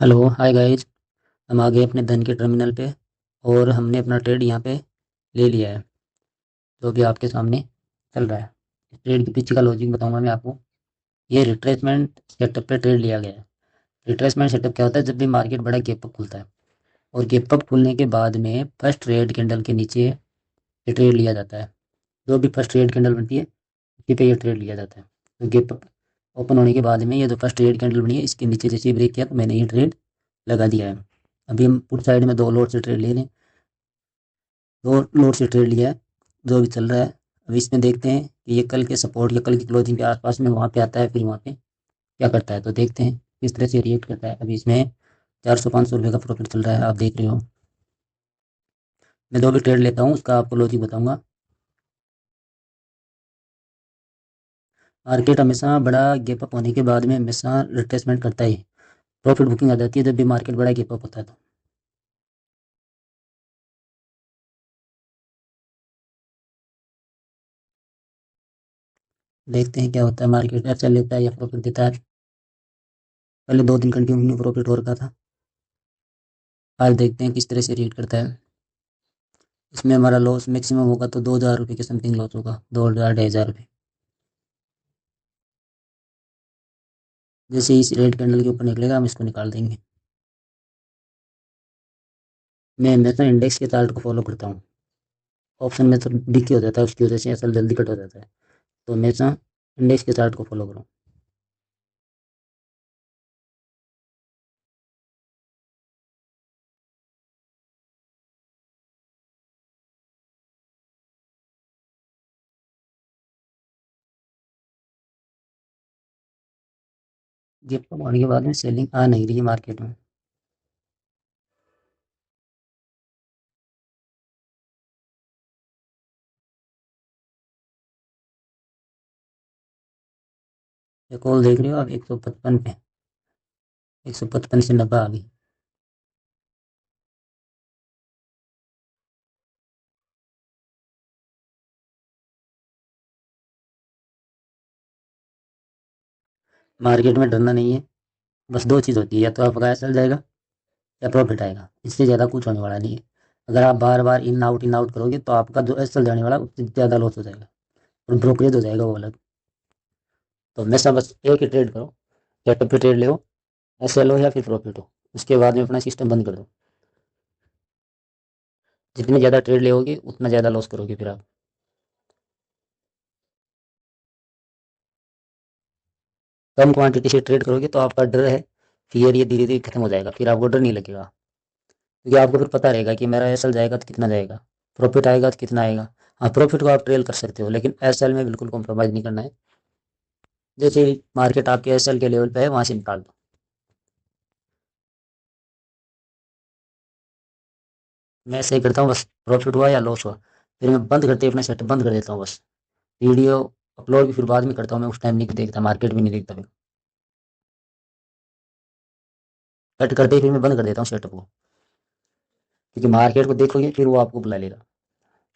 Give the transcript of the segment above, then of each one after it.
Hello hi guys. हम आ गए अपने धन के टर्मिनल पे और हमने अपना ट्रेड यहाँ पे ले लिया है, जो भी आपके सामने चल रहा है। इस ट्रेड के पीछे का लॉजिक बताऊंगा मैं आपको। ये रिट्रेसमेंट सेटअप पे ट्रेड लिया गया है। रिट्रेसमेंट सेटअप क्या होता है? जब भी मार्केट बड़ा गैप अप खुलता है और गैप अप खुलने के बाद में फर्स्ट रेड कैंडल के नीचे ये ट्रेड लिया जाता है। जो भी फर्स्ट रेड कैंडल बनती है उसी पे ये ट्रेड लिया जाता है। तो गैप अप ओपन होने के बाद में ये जो फर्स्ट रेड कैंडल बनी है इसके नीचे जैसे ही ब्रेक किया तो मैंने ये ट्रेड लगा दिया है। अभी हम पुट साइड में दो लोड से ट्रेड ले लें। दो लोड से ट्रेड लिया है, जो भी चल रहा है। अभी इसमें देखते हैं कि ये कल के सपोर्ट या कल की क्लोजिंग के आसपास में वहाँ पे आता है, फिर वहाँ पे क्या करता है तो देखते हैं किस तरह से रिएक्ट करता है। अभी इसमें 400-500 रुपये का प्रॉफिट चल रहा है, आप देख रहे हो। मैं जो भी ट्रेड लेता हूँ उसका आपको लॉजिक बताऊंगा। मार्केट हमेशा बड़ा गैप अप होने के बाद में हमेशा रिट्रेसमेंट करता है। प्रॉफिट बुकिंग आ जाती है जब भी मार्केट बड़ा गैप अप होता है तो। देखते हैं क्या होता है, मार्केट ऐसा लेता है या प्रॉफिट देता है। पहले 2 दिन कंटिन्यू प्रॉफिट हो रखा था, आज देखते हैं किस तरह से रिएक्ट करता है। इसमें हमारा लॉस मैक्सिमम होगा तो 2,000 रुपये के समथिंग लॉस होगा, 2,000 2,500 रुपये। जैसे इस रेड कैंडल के ऊपर निकलेगा हम इसको निकाल देंगे। मैं हमेशा इंडेक्स के चार्ट को फॉलो करता हूँ। ऑप्शन में तो डिक्की हो जाता है, उसकी वजह से असल जल्दी कट हो जाता है। तो हमेशा इंडेक्स के चार्ट को फॉलो करो। गिफ्ट कम होने के बाद में सेलिंग आ नहीं रही है मार्केट में। ये कॉल देख रहे हो आप 155 पे, 155 से 90 आ गई। मार्केट में डरना नहीं है। बस दो चीज़ होती है, या तो आपका चल जाएगा या प्रॉफिट आएगा, इससे ज़्यादा कुछ होने वाला नहीं है। अगर आप बार बार इन आउट करोगे तो आपका जो एस चल जाने वाला उससे ज़्यादा लॉस हो जाएगा और ब्रोकरेज हो जाएगा वो अलग। तो हमेशा बस एक ही ट्रेड करो, सेटअप पे ट्रेड ले, एसएल हो या फिर प्रॉफिट हो, उसके बाद में अपना सिस्टम बंद कर दो। जितने ज़्यादा ट्रेड लोगे उतना ज़्यादा लॉस करोगे फिर आप। कम क्वांटिटी से ट्रेड करोगे तो आपका डर है, फिर ये धीरे धीरे खत्म हो जाएगा, फिर आपको डर नहीं लगेगा। क्योंकि आपको फिर पता रहेगा कि मेरा एसएल जाएगा तो कितना जाएगा, प्रॉफिट आएगा तो कितना आएगा। हाँ, प्रॉफिट को आप ट्रेल कर सकते हो लेकिन एसएल में बिल्कुल कॉम्प्रोमाइज़ नहीं करना है। जैसे मार्केट आपके एसएल के लेवल पे है वहाँ से निकाल दो। मैं ऐसे ही करता हूँ, बस प्रॉफिट हुआ या लॉस हुआ फिर मैं बंद करते ही अपना सेटअप बंद कर देता हूँ बस। वीडियो अपलोड भी फिर बाद में करता हूँ, मैं उस टाइम नहीं देखता, मार्केट भी नहीं देखता फिर। कट करते ही फिर मैं बंद कर देता हूँ सेटअप को। क्योंकि मार्केट को देखोगे फिर वो आपको बुला लेगा,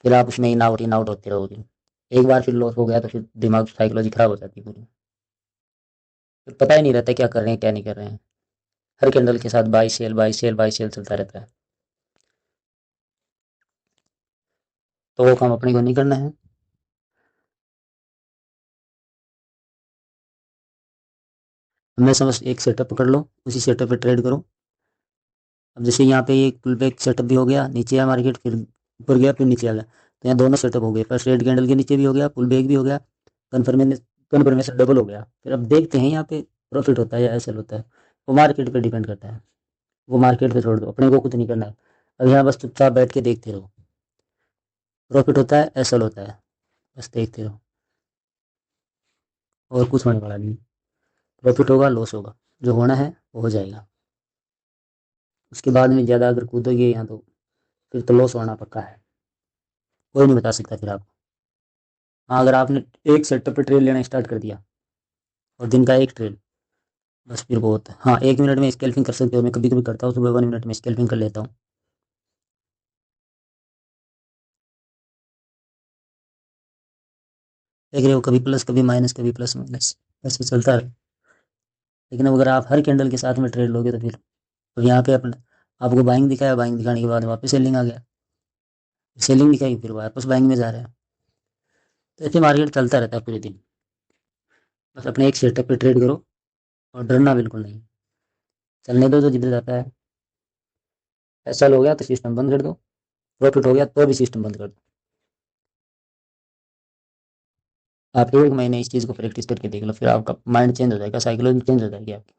फिर आप उसमें इन आउट होते रहोगे। एक बार फिर लॉस हो गया तो फिर दिमाग साइकोलॉजी खराब हो जाती है पूरी। फिर पता ही नहीं रहता क्या कर रहे हैं क्या नहीं कर रहे हैं। हर कैंडल के साथ buy sell buy sell buy sell चलता रहता है। तो वो काम अपने को नहीं करना है। हमेशा बस एक सेटअप पकड़ लो, उसी सेटअप पे ट्रेड करो। अब जैसे यहाँ पे ये पुल बैक सेटअप भी हो गया, नीचे आया मार्केट फिर ऊपर गया फिर नीचे आ गया, तो यहाँ दोनों सेटअप हो गए। फर्स्ट रेड कैंडल के नीचे भी हो गया, पुल बैक भी हो गया, कन्फर्मेशन कन्फर्मेशन डबल हो गया। फिर अब देखते हैं यहाँ पे प्रॉफिट होता है या एसएल होता है। वो मार्केट पे डिपेंड करता है। वो मार्केट पे छोड़ दो, अपने को कुछ नहीं करना है। अब यहाँ बस चुपचाप बैठ के देखते रहो। प्रॉफिट होता है एसएल होता है, बस देखते रहो। और कुछ होने वाला नहीं। प्रॉफिट होगा लॉस होगा, जो होना है वो हो जाएगा। उसके बाद में ज़्यादा अगर कूदोगे यहाँ तो फिर तो लॉस होना पक्का है। कोई नहीं बता सकता फिर आपको। हाँ, अगर आपने एक सेटअप पे ट्रेड लेना स्टार्ट कर दिया और दिन का एक ट्रेड, बस फिर बहुत है। हाँ, 1 मिनट में स्कैल्पिंग कर सकते हो, मैं कभी कभी करता हूँ, सुबह 1 मिनट में स्कैल्पिंग कर लेता हूँ। देख रहे हो, कभी प्लस कभी माइनस कभी प्लस माइनस, ऐसे चलता है। लेकिन अब अगर आप हर कैंडल के साथ में ट्रेड लोगे तो फिर तो यहाँ पे अपने आपको बाइंग दिखाया, बाइंग दिखाने के बाद वापस सेलिंग आ गया, सेलिंग दिखाई फिर वापस बाइंग में जा रहा है। तो ऐसे मार्केट चलता रहता है पूरे दिन। बस अपने एक सेटअप पे ट्रेड करो और डरना बिल्कुल नहीं, चलने दो, जो जिधर जाता है। ऐसा हो गया तो सिस्टम बंद कर दो, प्रॉफिट हो गया तो भी सिस्टम बंद कर दो। आप 1 महीने इस चीज़ को प्रैक्टिस करके देख लो, फिर आपका माइंड चेंज हो जाएगा, साइकोलॉजी चेंज हो जाएगी आपकी।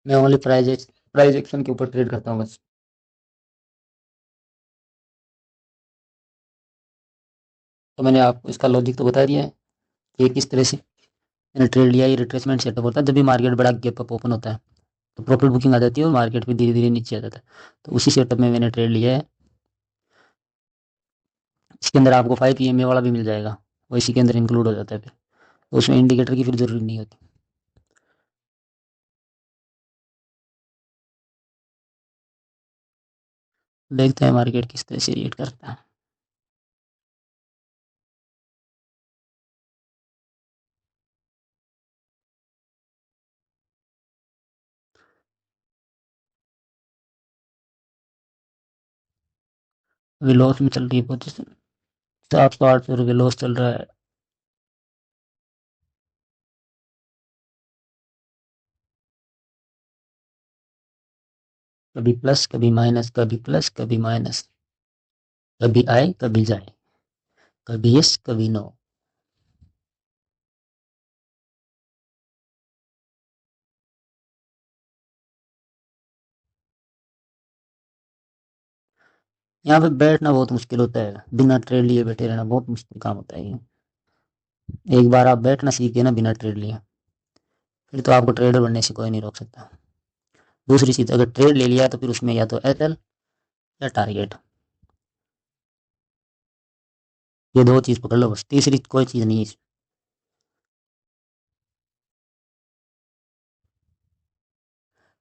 मैं ओनली प्राइज एक्शन के ऊपर ट्रेड करता हूँ बस। तो मैंने आपको इसका लॉजिक तो बता दिया है कि किस तरह से मैंने ट्रेड लिया। ये रिट्रेसमेंट सेटअप होता है जब भी मार्केट बड़ा गैप अप ओपन होता है, तो प्रॉफिट बुकिंग आ जाती है और मार्केट भी धीरे धीरे नीचे आ जाता है। तो उसी सेटअप में मैंने ट्रेड लिया है। इसके अंदर आपको 5 EMA वाला भी मिल जाएगा, वो इसी के अंदर इंक्लूड हो जाता है फिर। तो उसमें इंडिकेटर की फिर जरूरत नहीं होती। देखते हैं मार्केट किस तरह से रिएक्ट करता है। अभी लॉस में चल रही है पोजीशन, 700-800 रुपये लॉस चल रहा है। कभी प्लस कभी माइनस, कभी प्लस कभी माइनस, कभी आए कभी जाए, कभी यस कभी नो। यहाँ पे बैठना बहुत मुश्किल होता है, बिना ट्रेड लिए बैठे रहना बहुत मुश्किल काम होता है ये। एक बार आप बैठना सीख गए ना बिना ट्रेड लिए, फिर तो आपको ट्रेडर बनने से कोई नहीं रोक सकता। दूसरी चीज़, अगर ट्रेड ले लिया तो फिर उसमें या तो एसएल या टारगेट, ये दो चीज़ पकड़ लो बस, तीसरी कोई चीज़ नहीं है।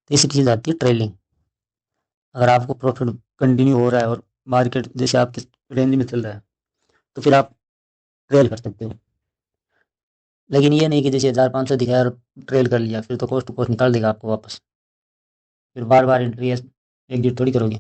तीसरी चीज़ आती है ट्रेलिंग। अगर आपको प्रॉफिट कंटिन्यू हो रहा है और मार्केट जैसे आपके रेंज में चल रहा है, तो फिर आप ट्रेल कर सकते हो। लेकिन ये नहीं कि जैसे 1500 दिखाया और ट्रेल कर लिया, फिर तो कोस्ट टू कोस्ट निकाल देगा आपको वापस। फिर बार बार एंट्री एग्जिट थोड़ी करोगे।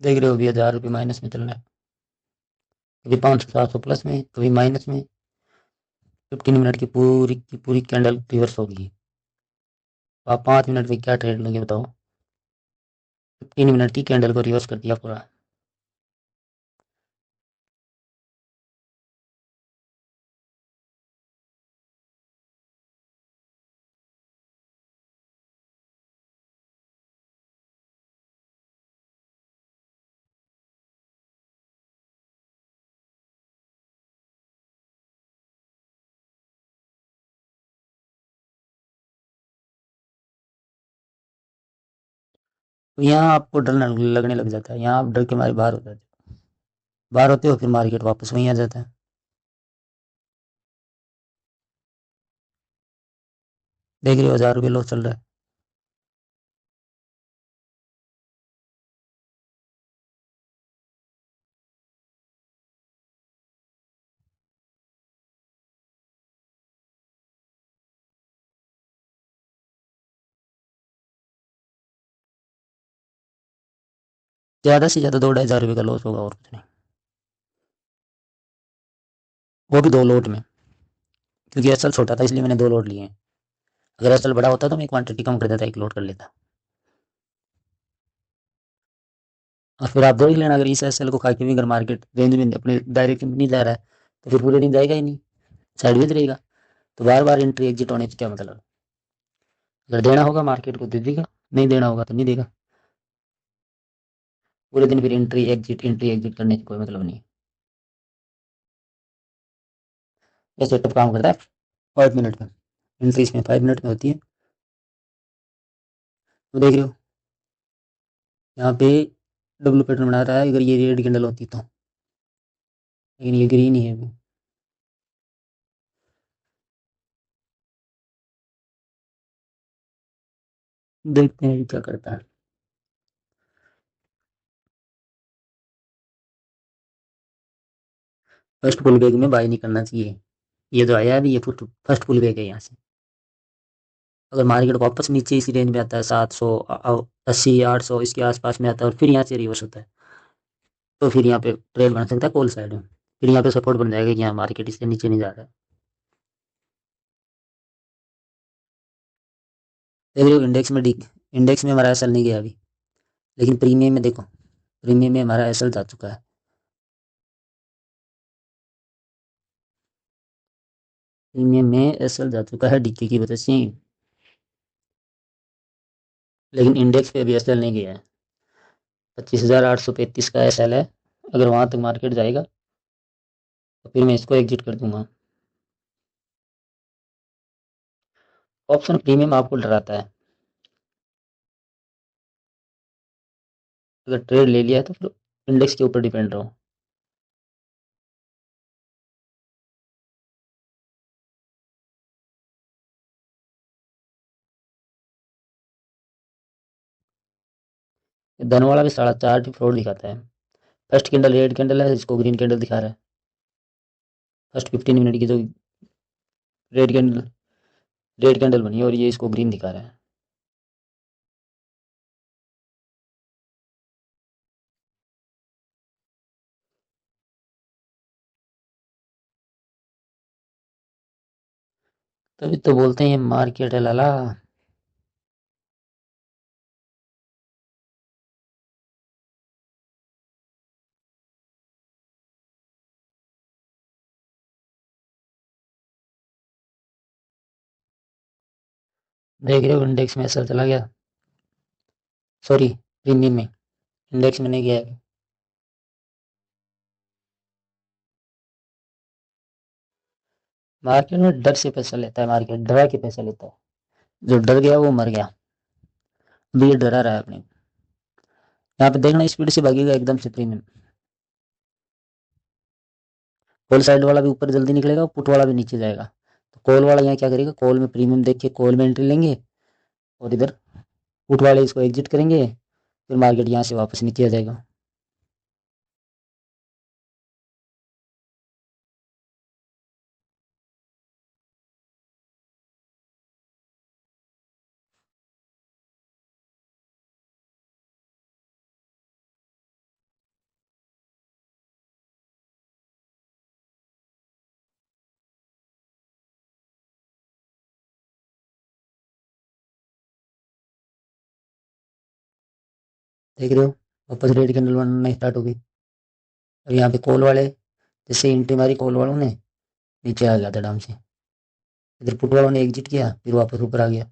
देख रहे हो अभी 1000 रुपये माइनस में चल रहा है, कभी 500 700 प्लस में, कभी माइनस में। 15 मिनट की पूरी कैंडल रिवर्स होगी। तो आप 5 मिनट में क्या ट्रेड लोगे बताओ। 15 मिनट की कैंडल को रिवर्स कर दिया पूरा। तो यहाँ आपको डर लगने लग जाता है, यहाँ आप डर के मारे बाहर हो जाते हो। बाहर होते हो फिर मार्केट वापस वहीं आ जाता है। देख रहे हो 1000 रुपये लॉस चल रहा है। ज़्यादा से ज़्यादा 2 ढाई हज़ार रुपये का लॉस होगा और कुछ नहीं। वो भी 2 लोट में, क्योंकि एसएल छोटा था इसलिए मैंने 2 लोट लिए हैं। अगर एसएल बड़ा होता तो मैं क्वांटिटी कम कर देता, 1 लोट कर लेता। और फिर आप देख लेना, अगर इस एसएल को खा के भी अगर मार्केट रेंज में अपने डायरेक्शन में नहीं जा रहा है, तो फिर पूरे दिन जाएगा ही नहीं, साइडवेज रहेगा। तो बार बार एंट्री एग्जिट होने से क्या मतलब। अगर देना होगा मार्केट को दे देगा, नहीं देना होगा तो नहीं देगा। पूरे दिन फिर एंट्री एग्जिट करने से कोई मतलब नहीं। ये सेटअप काम करता है 5 मिनट में, एंट्री इसमें 5 मिनट में होती है। तो देख रहे हो यहाँ पे डब्लू पैटर्न बना रहा है अगर ये रेड कैंडल होती तो, लेकिन ये ग्रीन ही है अभी। देखते हैं क्या करता है। फर्स्ट पुल बैक में बाय नहीं करना चाहिए। ये जो आया अभी ये फर्स्ट पुल बैक है यहाँ से। अगर मार्केट वापस नीचे इसी रेंज में आता है 780 800 इसके आसपास में आता है और फिर यहाँ से रिवर्स होता है, तो फिर यहाँ पे ट्रेल बन सकता है कॉल साइड में। फिर यहाँ पे सपोर्ट बन जाएगा कि यहाँ मार्केट इससे नीचे नहीं जा रहा है। देख रहे हो इंडेक्स में हमारा एसएल नहीं गया अभी, लेकिन प्रीमियम में देखो, प्रीमियम में हमारा एसएल जा चुका है। प्रीमियम में एसएल जा चुका है डीके की वजह से, लेकिन इंडेक्स पे अभी एसएल नहीं गया है। 25,835 का एसएल है। अगर वहां तक मार्केट जाएगा तो फिर मैं इसको एग्जिट कर दूंगा। ऑप्शन प्रीमियम आपको डराता है। अगर ट्रेड ले लिया है तो फिर इंडेक्स के ऊपर डिपेंड रहो। धन वाला भी 4.5 फ्लोर दिखाता है। फर्स्ट कैंडल रेड कैंडल है, इसको ग्रीन कैंडल दिखा रहा है। फर्स्ट 15 मिनट की जो रेड कैंडल रेड कैंडल बनी है और ये इसको ग्रीन दिखा रहा है। तभी तो बोलते हैं ये मार्केट है लाला। देख रहे हो इंडेक्स में ऐसा चला गया, सॉरी प्रीमियम में, इंडेक्स में नहीं गया है। मार्केट में डर से पैसा लेता है, मार्केट डरा के पैसा लेता है। जो डर गया वो मर गया। अभी ये डरा रहा है अपने। यहाँ पे देखना स्पीड से भागेगा एकदम से प्रीमियम। कॉल साइड वाला भी ऊपर जल्दी निकलेगा, पुट वाला भी नीचे जाएगा। तो कॉल वाला यहाँ क्या करेगा, कॉल में प्रीमियम देख के कॉल में एंट्री लेंगे और इधर पुट वाले इसको एग्जिट करेंगे। फिर मार्केट यहाँ से वापस नीचे आ जाएगा। देख रहे हो वापस रेड कैंडल बनना स्टार्ट हो गई। और यहाँ पे कॉल वाले जैसे एंट्री मारी कॉल वालों ने, नीचे आ गया था डाउन से। इधर पुट वालों ने एग्जिट किया फिर वापस ऊपर आ गया।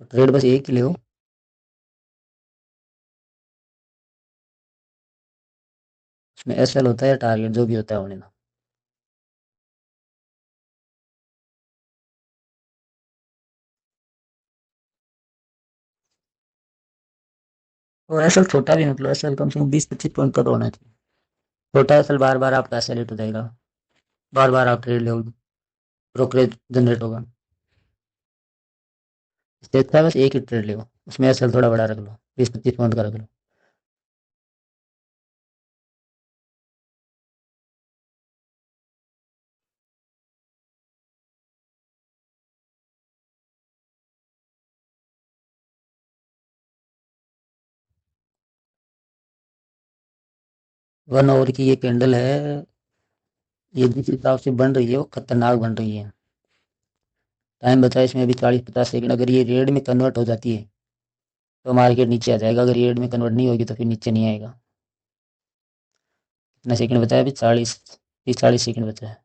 तो ट्रेड बस एक ही ले हो। उसमें एसएल होता है, टारगेट जो भी होता है होने दो। और एसएल छोटा भी मतलब एसएल कम से कम 20-25 पॉइंट का तो होना चाहिए। छोटा एसएल बार बार आपका एसएल हिट हो जाएगा। बार बार आप ट्रेड लोगे, ब्रोकरेज जनरेट होगा। इससे अच्छा है बस एक ही ट्रेड ले, उसमें एसएल थोड़ा बड़ा रख लो, 20-25 पॉइंट का रख लो। वन आवर की ये कैंडल है। ये जिस हिसाब से बन रही है वो खतरनाक बन रही है। टाइम बचा है इसमें अभी 40-50 सेकंड। अगर ये रेड में कन्वर्ट हो जाती है तो मार्केट नीचे आ जाएगा, अगर ये रेड में कन्वर्ट नहीं होगी तो फिर नीचे नहीं आएगा। कितना सेकंड बचा है अभी, 40-30-40 सेकंड बचा है।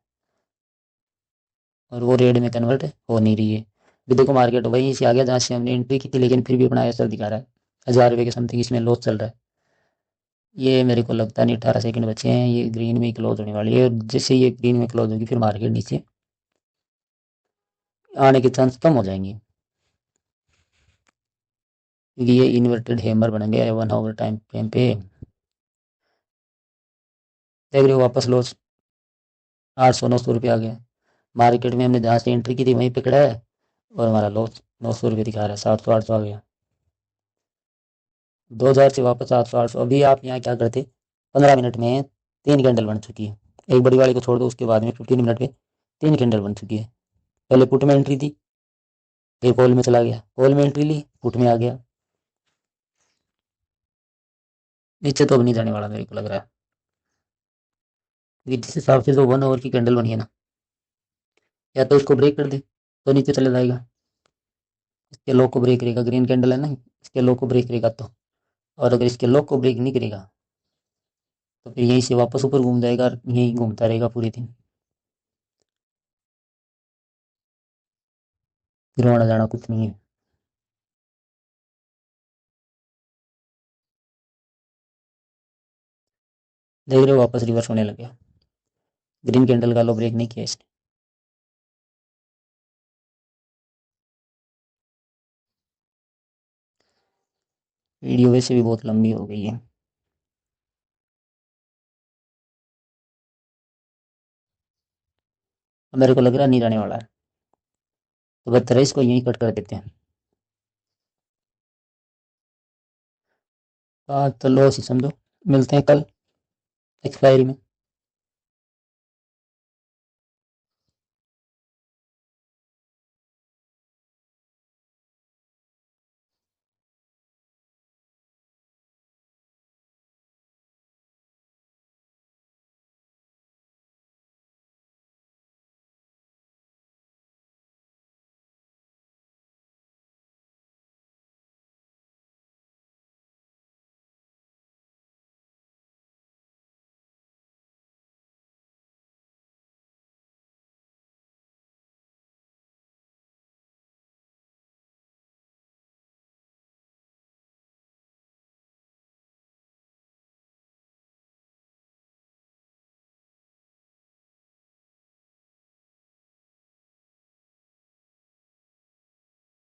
और वो रेड में कन्वर्ट हो नहीं रही है। अभी देखो मार्केट वहीं से आ गया जहाँ से हमने एंट्री की थी, लेकिन फिर भी अपना ऐसा दिखा रहा है। 1,000 रुपये के समथिंग इसमें लॉस चल रहा है। ये मेरे को लगता नहीं 18 सेकंड बचे हैं, ये ग्रीन में ही क्लोज होने वाली है। और जैसे ये ग्रीन में क्लोज होगी फिर मार्केट नीचे आने के चांस कम हो जाएंगे। क्योंकि ये इन्वर्टेड हैमर बन गया है 1 आवर टाइम फ्रेम पे। देख रहे हो वापस लॉस 800-900 रुपये आ गया। मार्केट में हमने जहाँ से एंट्री की थी वहीं पकड़ा है और हमारा लॉस 900 रुपये दिखा रहा है। 700-800 आ गया। 2000 से वापस 700-800। अभी आप यहाँ क्या करते, 15 मिनट में 3 कैंडल बन चुकी है। एक बड़ी वाली को छोड़ दो, उसके बाद में 15 मिनट में 3 कैंडल बन चुकी है। पहले पुट में एंट्री थी, फिर कॉल में चला गया, कॉल में एंट्री ली, पुट में आ गया। नीचे तो अब नहीं जाने वाला मेरे को लग रहा है, क्योंकि जिस हिसाब से जो 1 आवर की कैंडल बनी है ना, या तो उसको ब्रेक कर दे तो नीचे चले जाएगा, इसके लो को ब्रेक करेगा, ग्रीन कैंडल है ना, इसके लो को ब्रेक करेगा तो। और अगर इसके लो को ब्रेक नहीं करेगा तो फिर यहीं से वापस ऊपर घूम जाएगा और यहीं घूमता रहेगा पूरे दिन, फिर आना जाना कुछ नहीं है। देख रहे हो वापस रिवर्स होने लग गया। ग्रीन कैंडल का लो ब्रेक नहीं किया इसने। वीडियो वैसे भी बहुत लंबी हो गई है। अब मेरे को लग रहा है नहीं जाने वाला है, तो बेहतर है इसको यहीं कट कर देते हैं। आज तो लॉस ही समझो, मिलते हैं कल एक्सपायरी में।